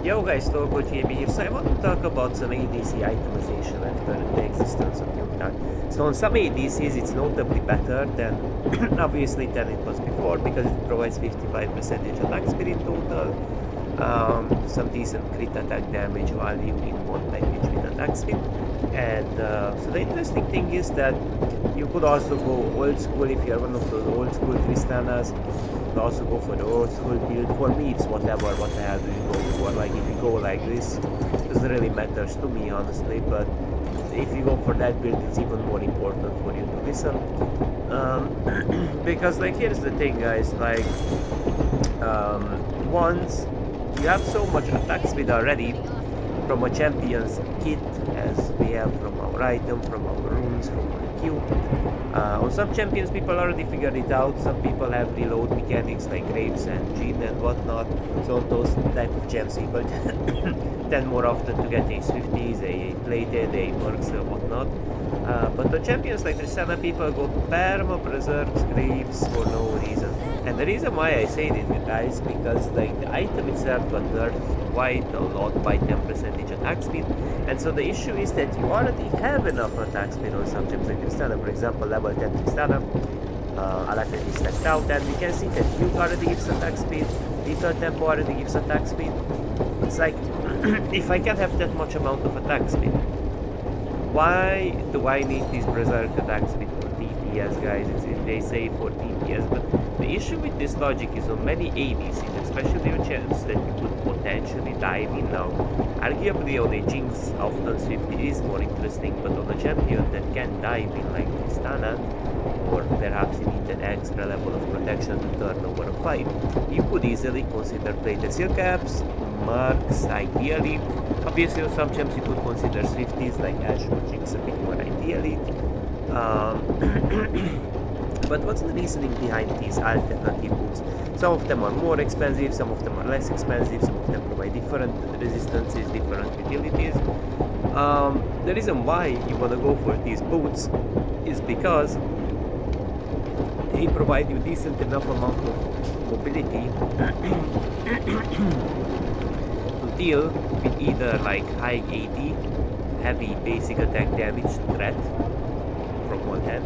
Yo guys, Local GB here. So I want to talk about some ADC itemization after the existence of Yuktan. So on some ADCs it's notably better than obviously than it was before because it provides 55% attack speed in total, some decent crit attack damage value in one package with attack speed. And so the interesting thing is that you could also go old school if you're one of those old school Tristanas. You could also go for the old school build. For me it's whatever, what the hell do you go for? Like if you go like this, it doesn't really matters to me honestly, but if you go for that build it's even more important for you to listen. Because like here's the thing guys, like once you have so much attack speed already from a champion's kit, as we have from our item, from our runes, from our Q. On some champions people already figured it out. Some people have reload mechanics like Graves and Jean and whatnot. So on those type of champs people tend more often to get a Swifties, a plated, a Mercs and whatnot. But on champions like Tristana people go Perma, Berserks, Graves for no reason. And the reason why I say this guys, because like the item itself got nerfed quite a lot by 10% attack speed, and so the issue is that you already have enough attack speed on some champs like Tristana. For example, level 10 Tristana, Alacrity is stacked out, and we can see that Duke already gives attack speed, Lethal Tempo already gives attack speed. It's like, if I can have that much amount of attack speed, why do I need this Berserk attack speed for DPS guys? They say for DPS, but the issue with this logic is on many ADCs, especially on champs that you could potentially dive in now. Arguably on a Jinx, often Swift is more interesting, but on a champion that can dive in like Tristana, or perhaps you need an extra level of protection to turn over a fight, you could easily consider plated seal caps, marks, ideally. Obviously on some champs you could consider Swifties like Ash or Jinx a bit more ideally. But what's the reasoning behind these alternative boots? Some of them are more expensive, some of them are less expensive, some of them provide different resistances, different utilities. The reason why you want to go for these boots is because they provide you decent enough amount of mobility to deal with either like high AD, heavy basic attack damage threat from one hand.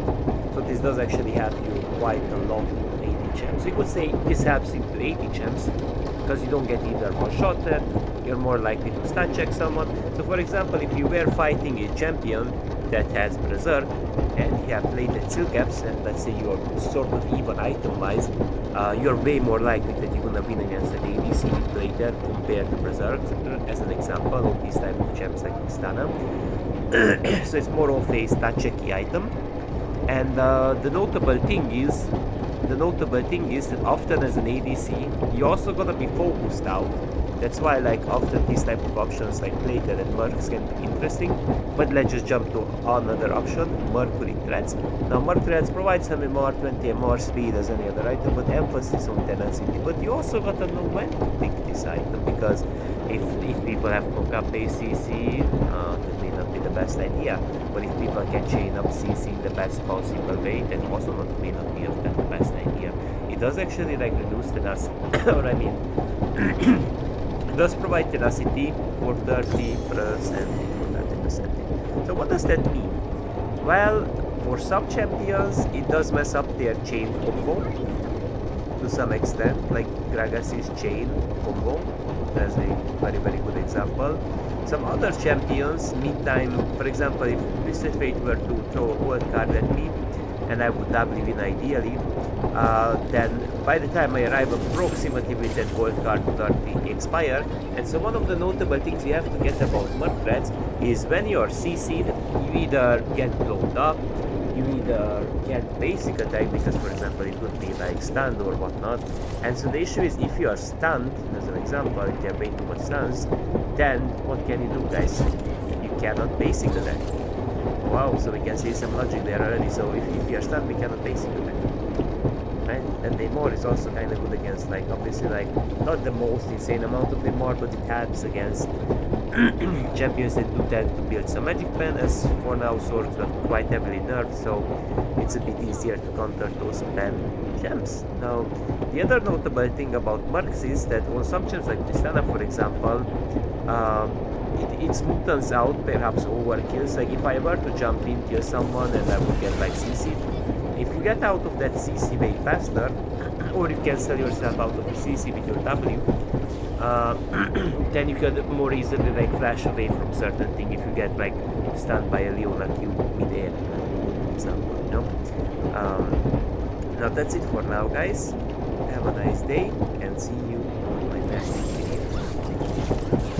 So this does actually help you quite a lot into 80 champs. So you could say this helps into 80 champs because you don't get either one shot at, you're more likely to stun check someone. So for example, if you were fighting a champion that has Berserk and you have plated seal caps, and let's say you're sort of even item wise, you're way more likely that you're gonna win against an ADC with plated compared to Berserk, as an example of these type of champs like Tristana. So it's more of a stat checky item. And the notable thing is that often as an ADC, you're also gonna be focused out. That's why like often these type of options like plated and Mercs can be interesting. But let's just jump to another option, Mercury Threads. Now Merc Threads provide some MR 20 and more speed as any other item, but emphasis on tenacity. But you also gotta know when to pick this item, because if people have cock up a CC, that may not be the best idea. But if people can chain up CC in the best possible way, then also may not be the best idea. It does actually like reduce tenacity, or I mean, it does provide tenacity for 30% for 30%. So what does that mean? Well, for some champions, it does mess up their chain combo to some extent, like Gragas's chain combo as a very very good example. Some other champions, meantime, for example, if Mr. Fate were to throw a gold card at me and I would doubly win ideally, then by the time I arrive approximately with that gold card would already expire. And so one of the notable things you have to get about Merc Threads is when you're CC'd, you either get blown up, you either get basic attack, because for example it would be like stunned or whatnot. And so the issue is, if you are stunned, as an example, if you have way too much stuns, then what can you do guys? You cannot basic attack. Wow, so we can see some logic there already. So if you are stunned, we cannot basic attack, right? And Daymore is also kind of good against, like, obviously, like, not the most insane amount of Daymore, but it helps against champions that do tend to build some magic pen, as for now swords got quite heavily nerfed, so it's a bit easier to counter those pen gems. Now, the other notable thing about Mercs is that on some gems like Tristana, for example, it smoothens out perhaps overkills. Like if I were to jump in, kill someone, and I would get like CC, if you get out of that CC way faster, or you cancel yourself out of the CC with your W, then you could more easily like flash away from certain thing if you get like stunned by a Leona Q mid-air, for example, you know. Now that's it for now, guys. Have a nice day and see you on my next video.